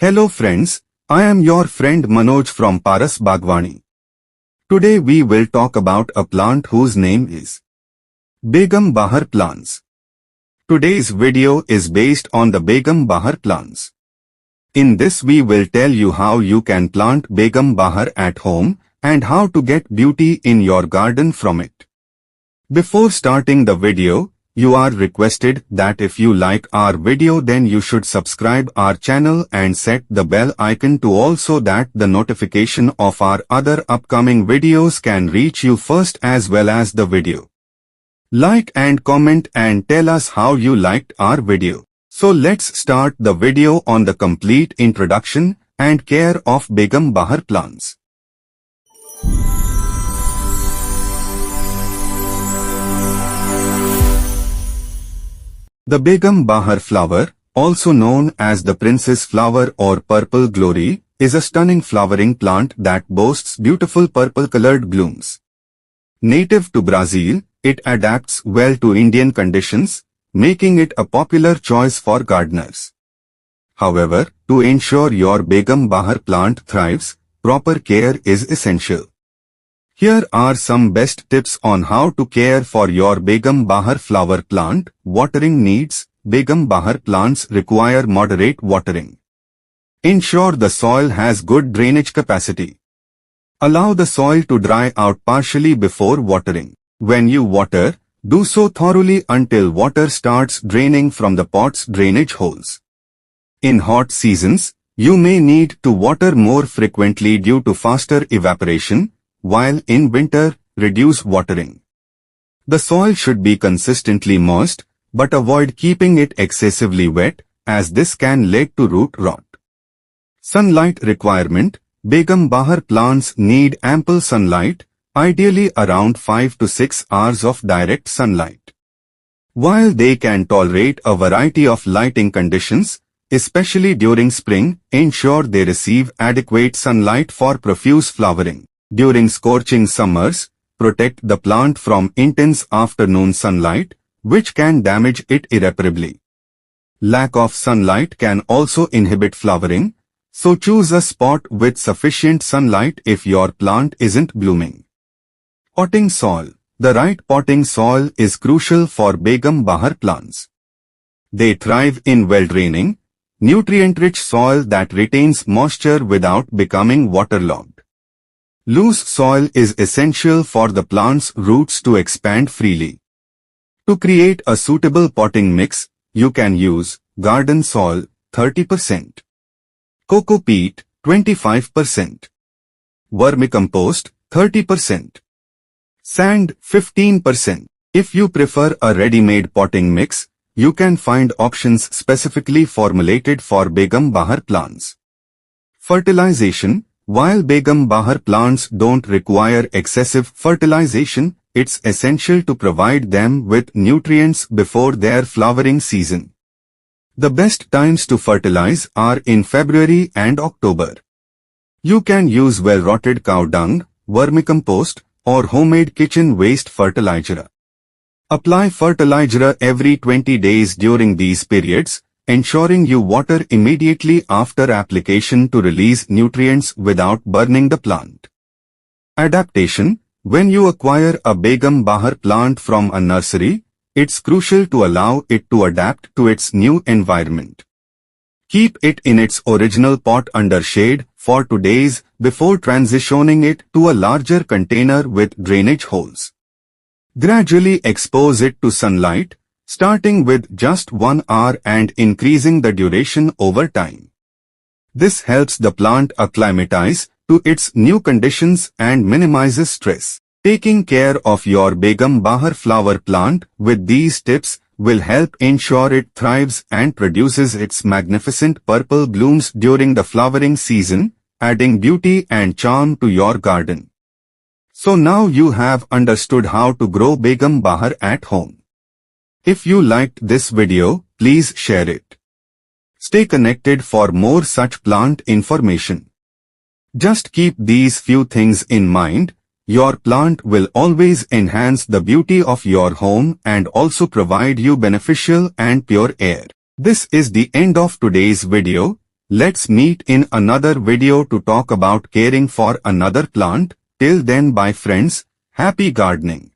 Hello friends, I am your friend Manoj from Paras Bagwani. Today we will talk about a plant whose name is Begum Bahar plants. Today's video is based on the Begum Bahar plants. In this we will tell you how you can plant Begum Bahar at home and how to get beauty in your garden from it. Before starting the video, you are requested that if you like our video then you should subscribe our channel and set the bell icon to also that the notification of our other upcoming videos can reach you first as well as the video. Like and comment and tell us how you liked our video. So let's start the video on the complete introduction and care of Begum Bahar plants. The Begum Bahar flower, also known as the princess flower or purple glory, is a stunning flowering plant that boasts beautiful purple-colored blooms. Native to Brazil, it adapts well to Indian conditions, making it a popular choice for gardeners. However, to ensure your Begum Bahar plant thrives, proper care is essential. Here are some best tips on how to care for your Begum Bahar flower plant. Watering needs. Begum Bahar plants require moderate watering. Ensure the soil has good drainage capacity. Allow the soil to dry out partially before watering. When you water, do so thoroughly until water starts draining from the pot's drainage holes. In hot seasons, you may need to water more frequently due to faster evaporation, while in winter, reduce watering. The soil should be consistently moist, but avoid keeping it excessively wet, as this can lead to root rot. Sunlight requirement. Begum Bahar plants need ample sunlight, ideally around 5 to 6 hours of direct sunlight. While they can tolerate a variety of lighting conditions, especially during spring, ensure they receive adequate sunlight for profuse flowering. During scorching summers, protect the plant from intense afternoon sunlight, which can damage it irreparably. Lack of sunlight can also inhibit flowering, so choose a spot with sufficient sunlight if your plant isn't blooming. Potting soil. The right potting soil is crucial for Begum Bahar plants. They thrive in well-draining, nutrient-rich soil that retains moisture without becoming waterlogged. Loose soil is essential for the plant's roots to expand freely. To create a suitable potting mix, you can use garden soil 30%, coco peat 25%, vermicompost 30%, sand 15%. If you prefer a ready-made potting mix, you can find options specifically formulated for Begum Bahar plants. Fertilization. While Begum Bahar plants don't require excessive fertilization, it's essential to provide them with nutrients before their flowering season. The best times to fertilize are in February and October. You can use well-rotted cow dung, vermicompost, or homemade kitchen waste fertilizer. Apply fertilizer every 20 days during these periods, ensuring you water immediately after application to release nutrients without burning the plant. Adaptation. When you acquire a Begum Bahar plant from a nursery, it's crucial to allow it to adapt to its new environment. Keep it in its original pot under shade for 2 days before transitioning it to a larger container with drainage holes. Gradually expose it to sunlight, starting with just 1 hour and increasing the duration over time. This helps the plant acclimatize to its new conditions and minimizes stress. Taking care of your Begum Bahar flower plant with these tips will help ensure it thrives and produces its magnificent purple blooms during the flowering season, adding beauty and charm to your garden. So now you have understood how to grow Begum Bahar at home. If you liked this video, please share it. Stay connected for more such plant information. Just keep these few things in mind. Your plant will always enhance the beauty of your home and also provide you beneficial and pure air. This is the end of today's video. Let's meet in another video to talk about caring for another plant. Till then, bye friends, happy gardening.